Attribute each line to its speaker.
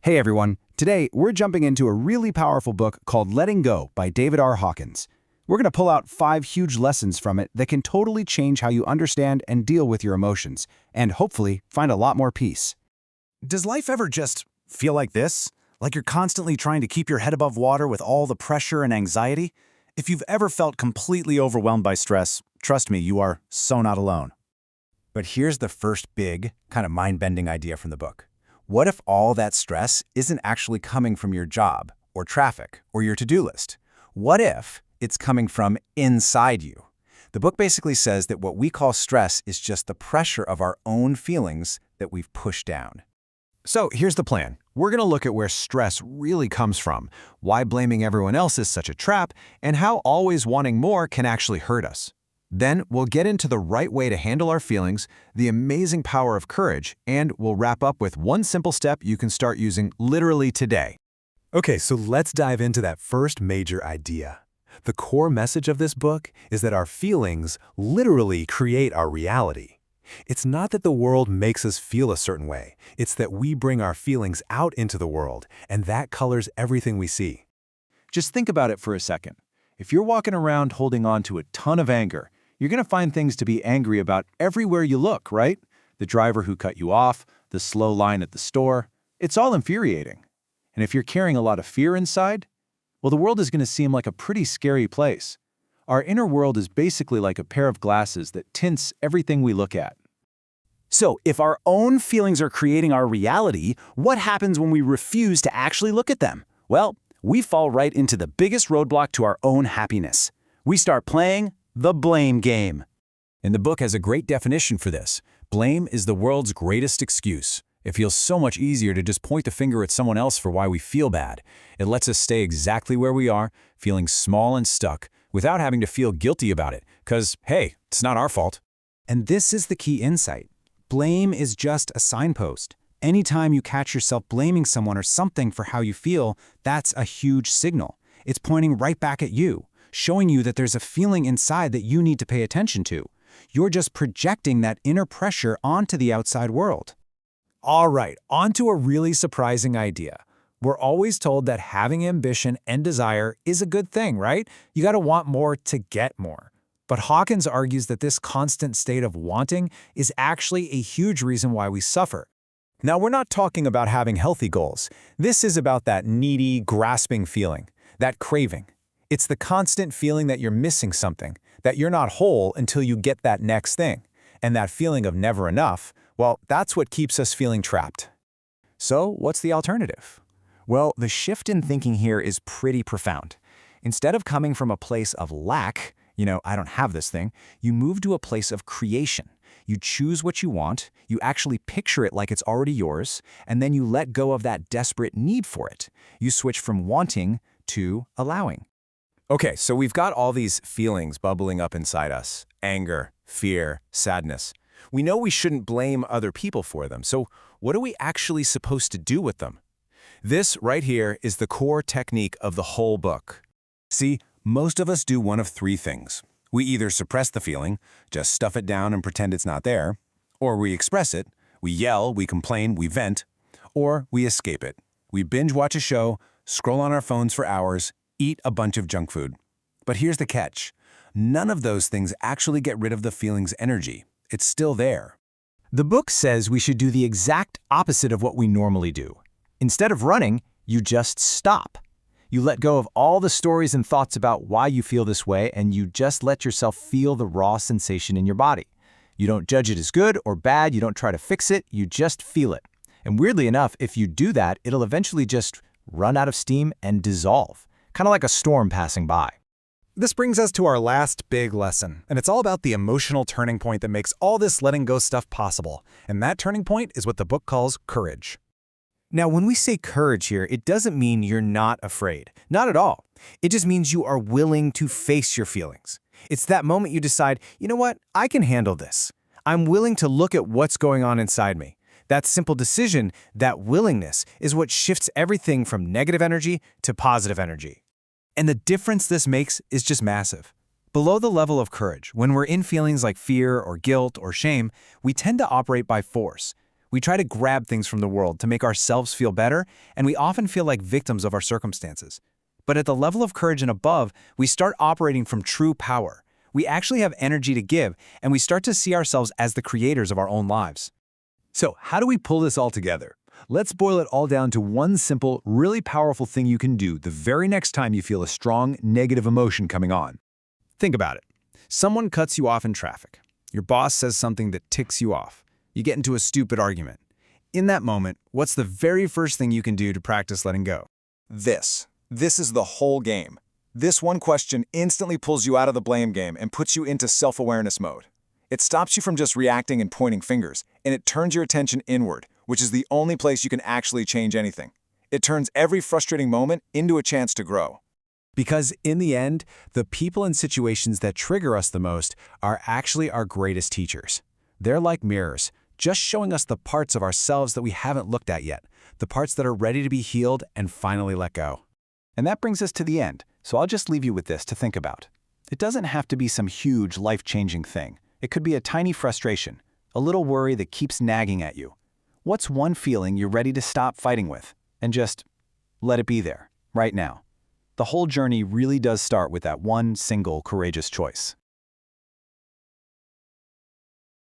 Speaker 1: Hey everyone, today we're jumping into a really powerful book called Letting Go by David R. Hawkins. We're going to pull out 5 huge lessons from it that can totally change how you understand and deal with your emotions, and hopefully find a lot more peace.
Speaker 2: Does life ever just feel like this? Like you're constantly trying to keep your head above water with all the pressure and anxiety? If you've ever felt completely overwhelmed by stress, trust me, you are so not alone. But here's the first big, kind of mind-bending idea from the book. What if all that stress isn't actually coming from your job, or traffic, or your to-do list? What if it's coming from inside you? The book basically says that what we call stress is just the pressure of our own feelings that we've pushed down.
Speaker 3: So here's the plan. We're going to look at where stress really comes from, why blaming everyone else is such a trap, and how always wanting more can actually hurt us. Then we'll get into the right way to handle our feelings, the amazing power of courage, and we'll wrap up with one simple step you can start using literally today.
Speaker 4: Okay, so let's dive into that first major idea. The core message of this book is that our feelings literally create our reality. It's not that the world makes us feel a certain way. It's that we bring our feelings out into the world, and that colors everything we see.
Speaker 2: Just think about it for a second. If you're walking around holding on to a ton of anger, you're going to find things to be angry about everywhere you look, right? The driver who cut you off, the slow line at the store. It's all infuriating. And if you're carrying a lot of fear inside, well, the world is going to seem like a pretty scary place. Our inner world is basically like a pair of glasses that tints everything we look at.
Speaker 5: So, if our own feelings are creating our reality, what happens when we refuse to actually look at them? Well, we fall right into the biggest roadblock to our own happiness. We start playing the blame game.
Speaker 6: And the book has a great definition for this. Blame is the world's greatest excuse. It feels so much easier to just point the finger at someone else for why we feel bad. It lets us stay exactly where we are, feeling small and stuck, without having to feel guilty about it, because, hey, it's not our fault.
Speaker 7: And this is the key insight. Blame is just a signpost. Anytime you catch yourself blaming someone or something for how you feel, that's a huge signal. It's pointing right back at you, showing you that there's a feeling inside that you need to pay attention to. You're just projecting that inner pressure onto the outside world.
Speaker 3: All right, on to a really surprising idea. We're always told that having ambition and desire is a good thing, right? You gotta want more to get more. But Hawkins argues that this constant state of wanting is actually a huge reason why we suffer. Now, we're not talking about having healthy goals. This is about that needy, grasping feeling, that craving. It's the constant feeling that you're missing something, that you're not whole until you get that next thing. And that feeling of never enough, well, that's what keeps us feeling trapped.
Speaker 5: So, what's the alternative? Well, the shift in thinking here is pretty profound. Instead of coming from a place of lack, I don't have this thing, you move to a place of creation. You choose what you want, you actually picture it like it's already yours, and then you let go of that desperate need for it. You switch from wanting to allowing.
Speaker 3: Okay, so we've got all these feelings bubbling up inside us. Anger, fear, sadness. We know we shouldn't blame other people for them, so what are we actually supposed to do with them? This right here is the core technique of the whole book. See, most of us do one of 3 things. We either suppress the feeling, just stuff it down and pretend it's not there, or we express it, we yell, we complain, we vent, or we escape it. We binge watch a show, scroll on our phones for hours, eat a bunch of junk food. But here's the catch. None of those things actually get rid of the feeling's energy. It's still there.
Speaker 5: The book says we should do the exact opposite of what we normally do. Instead of running, you just stop. You let go of all the stories and thoughts about why you feel this way, and you just let yourself feel the raw sensation in your body. You don't judge it as good or bad, you don't try to fix it, you just feel it. And weirdly enough, if you do that, it'll eventually just run out of steam and dissolve. Kind of like a storm passing by.
Speaker 4: This brings us to our last big lesson, and it's all about the emotional turning point that makes all this letting go stuff possible. And that turning point is what the book calls courage.
Speaker 7: Now, when we say courage here, it doesn't mean you're not afraid. Not at all. It just means you are willing to face your feelings. It's that moment you decide, you know what, I can handle this. I'm willing to look at what's going on inside me. That simple decision, that willingness, is what shifts everything from negative energy to positive energy. And the difference this makes is just massive. Below the level of courage, when we're in feelings like fear or guilt or shame, we tend to operate by force.
Speaker 2: We try to grab things from the world to make ourselves feel better, and we often feel like victims of our circumstances. But at the level of courage and above, we start operating from true power. We actually have energy to give, and we start to see ourselves as the creators of our own lives.
Speaker 4: So how do we pull this all together? Let's boil it all down to one simple, really powerful thing you can do the very next time you feel a strong, negative emotion coming on.
Speaker 2: Think about it. Someone cuts you off in traffic. Your boss says something that ticks you off. You get into a stupid argument. In that moment, what's the very first thing you can do to practice letting go?
Speaker 3: This is the whole game. This one question instantly pulls you out of the blame game and puts you into self-awareness mode. It stops you from just reacting and pointing fingers, and it turns your attention inward, which is the only place you can actually change anything. It turns every frustrating moment into a chance to grow.
Speaker 2: Because in the end, the people and situations that trigger us the most are actually our greatest teachers. They're like mirrors, just showing us the parts of ourselves that we haven't looked at yet, the parts that are ready to be healed and finally let go.
Speaker 5: And that brings us to the end, so I'll just leave you with this to think about. It doesn't have to be some huge, life-changing thing. It could be a tiny frustration, a little worry that keeps nagging at you. What's one feeling you're ready to stop fighting with and just let it be there, right now? The whole journey really does start with that one single courageous choice.